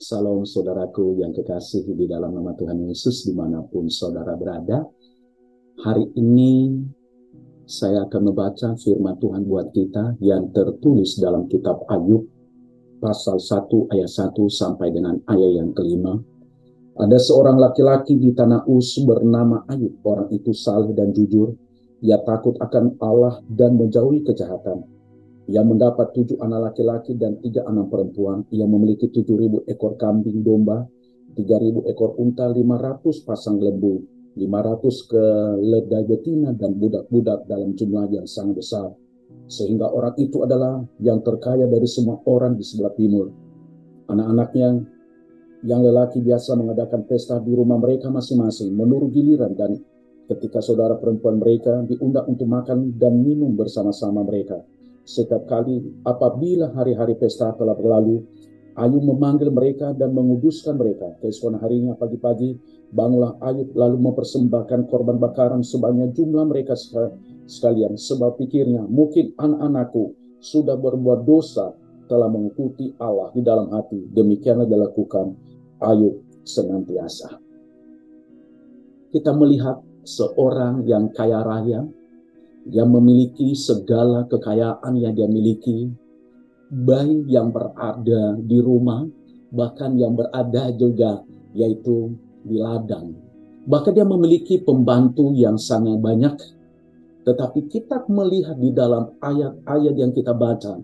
Salam saudaraku yang kekasih di dalam nama Tuhan Yesus dimanapun saudara berada. Hari ini saya akan membaca firman Tuhan buat kita yang tertulis dalam kitab Ayub pasal 1 ayat 1 sampai dengan ayat yang kelima. Ada seorang laki-laki di tanah Uz bernama Ayub. Orang itu saleh dan jujur. Ia takut akan Allah dan menjauhi kejahatan. Ia mendapat 7 anak laki-laki dan 3 anak perempuan. Ia memiliki 7.000 ekor kambing domba, 3.000 ekor unta, 500 pasang lembu, 500 keledai betina, dan budak-budak dalam jumlah yang sangat besar. Sehingga orang itu adalah yang terkaya dari semua orang di sebelah timur. Anak-anaknya yang lelaki biasa mengadakan pesta di rumah mereka masing-masing menurut giliran, dan ketika saudara perempuan mereka diundang untuk makan dan minum bersama-sama mereka. Setiap kali apabila hari-hari pesta telah berlalu, Ayub memanggil mereka dan menguduskan mereka. Keesokan harinya pagi-pagi, bangunlah Ayub lalu mempersembahkan korban bakaran sebanyak jumlah mereka sekalian. Sebab pikirnya, mungkin anak-anakku sudah berbuat dosa, telah mengikuti Allah di dalam hati. Demikianlah dilakukan Ayub senantiasa. Kita melihat seorang yang kaya raya, yang memiliki segala kekayaan yang dia miliki, baik yang berada di rumah, bahkan yang berada juga yaitu di ladang. Bahkan dia memiliki pembantu yang sangat banyak. Tetapi kita melihat di dalam ayat-ayat yang kita baca,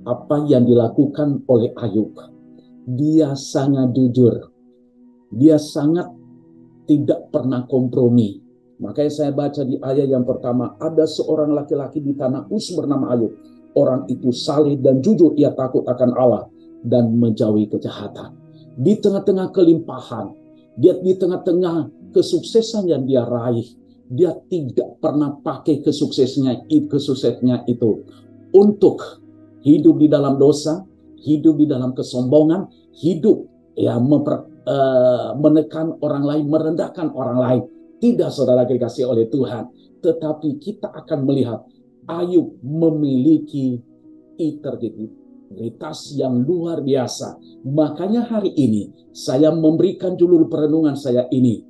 apa yang dilakukan oleh Ayub. Dia sangat jujur. Dia sangat tidak pernah kompromi. Makanya saya baca di ayat yang pertama, ada seorang laki-laki di tanah Uz bernama Ayub. Orang itu saleh dan jujur, ia takut akan Allah dan menjauhi kejahatan. Di tengah-tengah kelimpahan, dia di tengah-tengah kesuksesan yang dia raih, dia tidak pernah pakai kesuksesannya itu untuk hidup di dalam dosa, hidup di dalam kesombongan, hidup menekan orang lain, merendahkan orang lain. Tidak, saudara dikasih oleh Tuhan. Tetapi kita akan melihat Ayub memiliki integritas yang luar biasa. Makanya hari ini saya memberikan judul perenungan saya ini,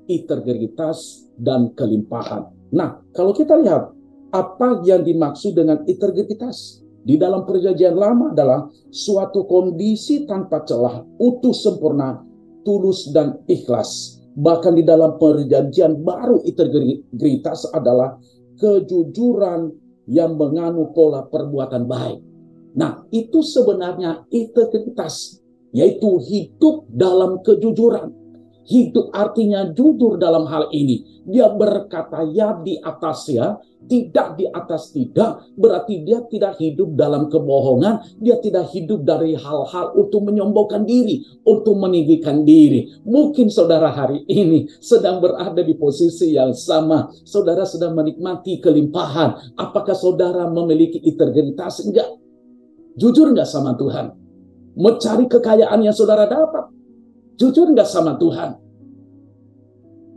integritas dan kelimpahan. Nah, kalau kita lihat apa yang dimaksud dengan integritas di dalam Perjanjian Lama adalah suatu kondisi tanpa celah, utuh, sempurna, tulus dan ikhlas. Bahkan di dalam Perjanjian Baru, integritas adalah kejujuran yang mengandung pola perbuatan baik. Nah, itu sebenarnya integritas, yaitu hidup dalam kejujuran. Hidup artinya jujur dalam hal ini. Dia berkata ya di atas ya, tidak di atas tidak. Berarti dia tidak hidup dalam kebohongan. Dia tidak hidup dari hal-hal untuk menyombongkan diri, untuk meninggikan diri. Mungkin saudara hari ini sedang berada di posisi yang sama. Saudara sedang menikmati kelimpahan. Apakah saudara memiliki integritas? Enggak. Jujur enggak sama Tuhan? Mencari kekayaan yang saudara dapat, jujur enggak sama Tuhan?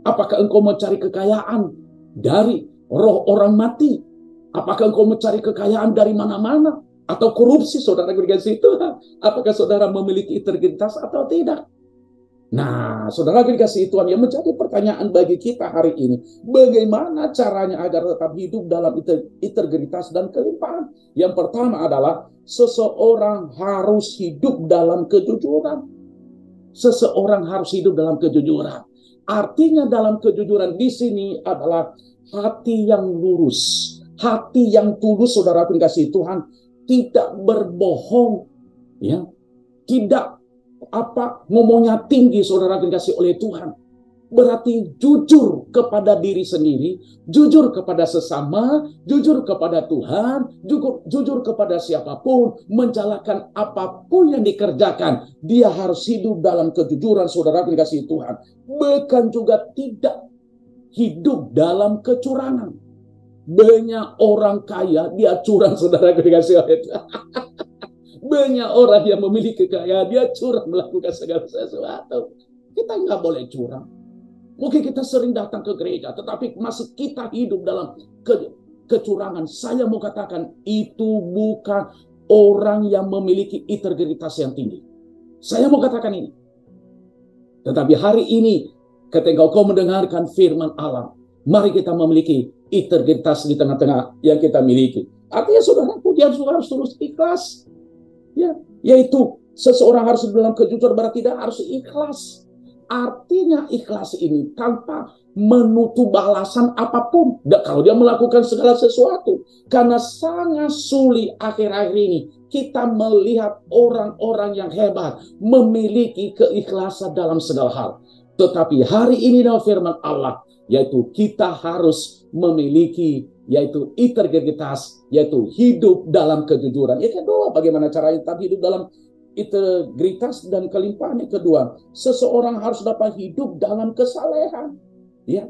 Apakah engkau mencari kekayaan dari roh orang mati? Apakah engkau mencari kekayaan dari mana-mana? Atau korupsi, saudara dikasih Tuhan? Apakah saudara memiliki integritas atau tidak? Nah, saudara dikasih Tuhan, yang menjadi pertanyaan bagi kita hari ini, bagaimana caranya agar tetap hidup dalam integritas dan kelimpahan? Yang pertama adalah seseorang harus hidup dalam kejujuran. Seseorang harus hidup dalam kejujuran. Artinya dalam kejujuran di sini adalah hati yang lurus, hati yang tulus, saudara dikasih Tuhan, tidak berbohong, ya, tidak ngomongnya tinggi, saudara dikasih oleh Tuhan. Berarti jujur kepada diri sendiri, jujur kepada sesama, jujur kepada Tuhan, jujur kepada siapapun, menjalankan apapun yang dikerjakan. Dia harus hidup dalam kejujuran, saudara dikasih Tuhan. Bahkan juga tidak hidup dalam kecurangan. Banyak orang kaya, dia curang, saudara dikasih oleh Tuhan. Banyak orang yang memiliki kekayaan, dia curang melakukan segala sesuatu. Kita nggak boleh curang. Mungkin kita sering datang ke gereja, tetapi masih kita hidup dalam kecurangan. Saya mau katakan, itu bukan orang yang memiliki integritas yang tinggi. Saya mau katakan ini. Tetapi hari ini, ketika kau mendengarkan firman Allah, mari kita memiliki integritas di tengah-tengah yang kita miliki. Artinya saudaraku, dia harus terus ikhlas. Ya, yaitu seseorang harus dalam kejujuran, berarti tidak harus ikhlas. Artinya ikhlas ini tanpa menutup balasan apapun. Kalau dia melakukan segala sesuatu. Karena sangat sulit akhir-akhir ini kita melihat orang-orang yang hebat memiliki keikhlasan dalam segala hal. Tetapi hari ini dalam firman Allah, yaitu kita harus memiliki yaitu integritas, yaitu hidup dalam kejujuran. Yang kedua, bagaimana caranya kita hidup dalam integritas dan kelimpahan? Yang kedua, seseorang harus dapat hidup dalam kesalehan. Ya,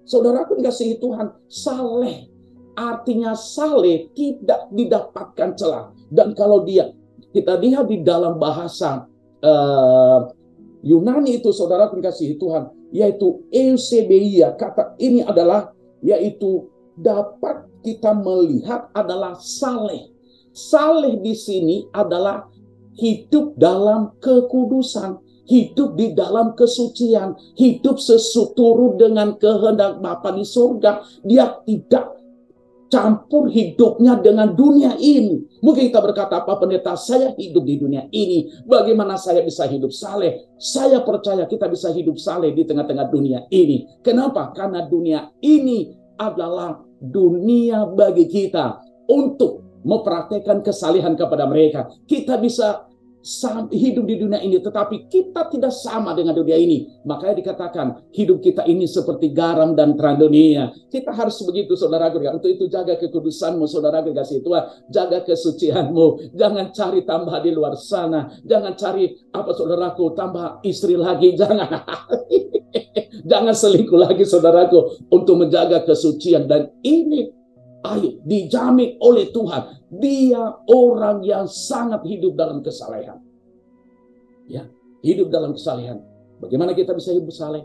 saudaraku dikasihi Tuhan, saleh artinya saleh tidak didapatkan celah. Dan kalau kita lihat di dalam bahasa Yunani itu, saudaraku dikasihi Tuhan, yaitu eusebeia, kata ini adalah yaitu dapat kita melihat adalah saleh. Saleh di sini adalah hidup dalam kekudusan, hidup di dalam kesucian, hidup sesuai dengan kehendak Bapa di surga. Dia tidak campur hidupnya dengan dunia ini. Mungkin kita berkata, apa pendeta, saya hidup di dunia ini, bagaimana saya bisa hidup saleh? Saya percaya kita bisa hidup saleh di tengah-tengah dunia ini. Kenapa? Karena dunia ini adalah dunia bagi kita untuk mempraktekkan kesalehan kepada mereka. Kita bisa hidup di dunia ini, tetapi kita tidak sama dengan dunia ini. Makanya dikatakan hidup kita ini seperti garam dan terang dunia. Kita harus begitu, saudaraku. Untuk itu jaga kekudusanmu, saudaraku kasih Tuhan. Jaga kesucianmu. Jangan cari tambah di luar sana. Jangan cari saudaraku, tambah istri lagi. Jangan selingkuh lagi, saudaraku, untuk menjaga kesucian. Dan ini dijamin oleh Tuhan. Dia orang yang sangat hidup dalam kesalehan. Ya, hidup dalam kesalehan. Bagaimana kita bisa hidup saleh?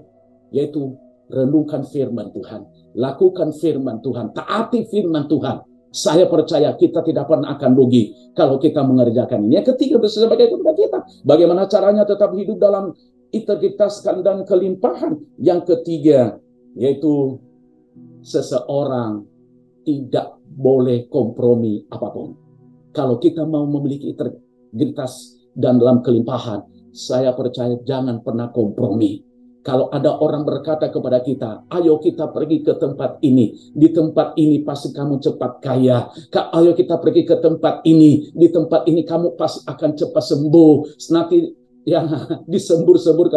Yaitu renungkan firman Tuhan, lakukan firman Tuhan, taati firman Tuhan. Saya percaya kita tidak pernah akan rugi kalau kita mengerjakan ini. Yang ketiga, sebagai kepada kita, bagaimana caranya tetap hidup dalam integritas dan kelimpahan. Yang ketiga, yaitu seseorang tidak boleh kompromi apapun. Kalau kita mau memiliki integritas dan dalam kelimpahan, saya percaya jangan pernah kompromi. Kalau ada orang berkata kepada kita, ayo kita pergi ke tempat ini, di tempat ini pasti kamu cepat kaya. Ayo kita pergi ke tempat ini, di tempat ini kamu pasti akan cepat sembuh. Nanti yang disembur-sembur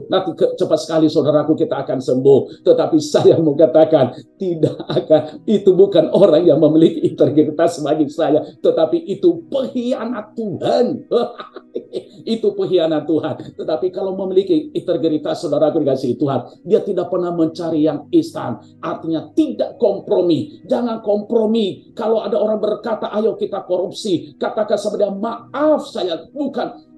nanti cepat sekali saudaraku kita akan sembuh. Tetapi saya mau katakan tidak akan. Itu bukan orang yang memiliki integritas bagi saya, tetapi itu pengkhianat Tuhan. Itu pengkhianat Tuhan. Tetapi kalau memiliki integritas, saudaraku dikasihi Tuhan, dia tidak pernah mencari yang instan. Artinya tidak kompromi. Jangan kompromi. Kalau ada orang berkata ayo kita korupsi, katakan sama dia, maaf, saya bukan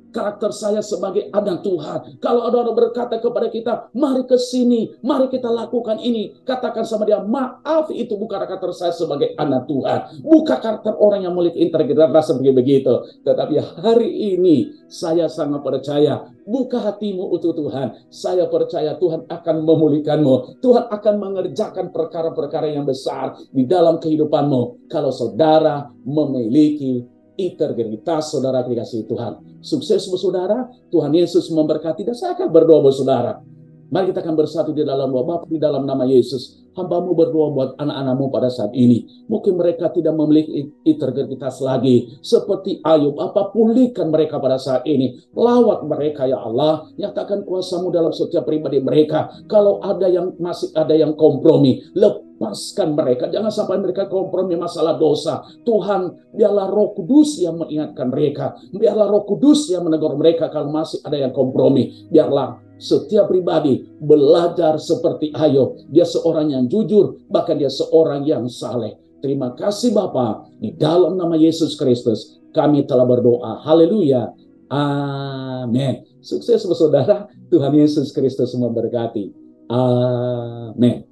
karakter saya sebagai anak Tuhan. Kalau ada orang berkata kepada kita, mari ke sini, mari kita lakukan ini, katakan sama dia, maaf, itu bukan karakter saya sebagai anak Tuhan. Bukan karakter orang yang memiliki integritas seperti begitu. Tetapi hari ini saya sangat percaya, buka hatimu untuk Tuhan. Saya percaya Tuhan akan memulihkanmu. Tuhan akan mengerjakan perkara-perkara yang besar di dalam kehidupanmu. Kalau saudara memiliki integritas, saudara dikasihi Tuhan. Sukses saudara, Tuhan Yesus memberkati, dan saya akan berdoa buat saudara. Mari kita akan bersatu di dalam doa. Bapa, di dalam nama Yesus, hamba-Mu berdoa buat anak-anak-Mu pada saat ini. Mungkin mereka tidak memiliki integritas lagi seperti Ayub. Pulihkan mereka pada saat ini. Lawat mereka ya Allah. Nyatakan kuasa-Mu dalam setiap pribadi mereka. Kalau ada yang masih ada yang kompromi, lepaskan mereka. Jangan sampai mereka kompromi masalah dosa. Tuhan, biarlah Roh Kudus yang mengingatkan mereka. Biarlah Roh Kudus yang menegur mereka kalau masih ada yang kompromi. Biarlah setiap pribadi belajar seperti Ayub. Dia seorang yang jujur, bahkan dia seorang yang saleh. Terima kasih Bapa. Di dalam nama Yesus Kristus kami telah berdoa. Haleluya. Amin. Sukses saudara. Tuhan Yesus Kristus memberkati. Amin.